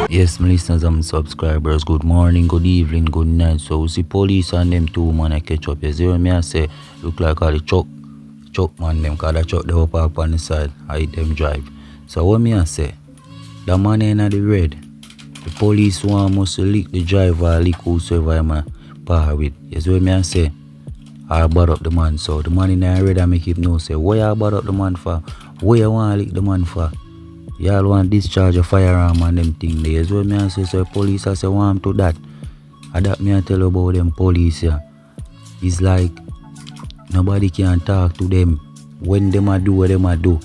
Yes, my listeners and subscribers, good morning, good evening, good night. So we see police and them two man I catch up. You see what me I say? Look like all the chuck man them, cause the chuck they up on the side, I them drive. So what me I say? The man in the red, the police one must lick the driver, lick whosoever I'm par with. You see what me I say? I brought up the man. So the man in the red I make him know say, why I brought up the man for? Where you want to lick the man for? Y'all want to discharge a firearm and them thing there. That's what me I say, so police I say want to that. And that me I tell you about them police here. It's like nobody can talk to them. When them a do what them a do,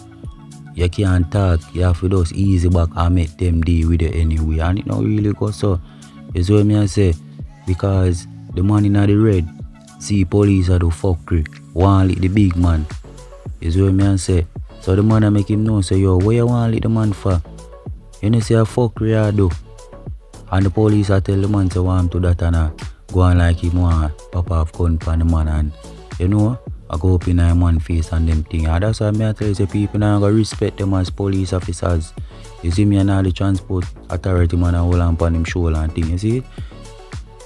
you can't talk. You have to just easy back and make them deal with it anyway. And it not really go so. That's what me I say. Because the man in the red see police are the fuckery. Want lick the big man. That's what me I say. So the man I make him know say, yo, where you want to lick the man for? You know say a fuckery I do. And the police I tell the man say want him to that and go on like him want pop off gun for the man and you know, I go up in a man face and them thing. And that's why I tell you say people now go respect them as police officers. You see me and all the transport authority man and hold on upon him shoulder and thing, you see it?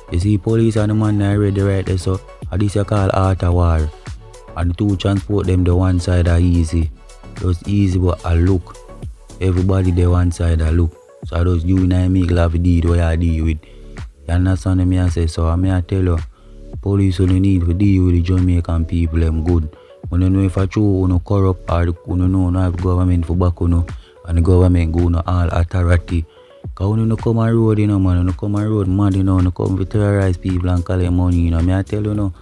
You see police and the man are ready right there, so this you call art of war. And the two transport them the one side are easy. Just easy but I look. Everybody there one side I look. So I just you and I make love deed what I deal with. You understand me I say, so I may tell you, police only need to deal with the Jamaican people them good. When you know if I true no corrupt or you know no have government for back and the government go no all authority. Cause when you come on road, you know man, you come on road mad, you know, you come to terrorize people and collect money, you know. Me I tell you no.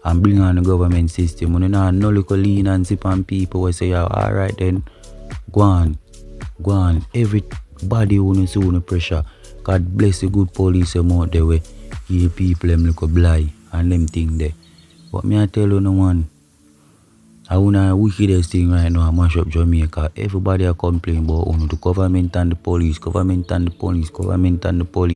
And bring on the government system. When you know no little leniency on people will say, alright then, go on. Everybody who see no pressure. God bless the good police out there where heal people them look blind and them thing there. But me I tell you no one, I wanna wickedest thing right now, I mash up Jamaica. Everybody are complaining about the government and the police, government and the police, government and the police.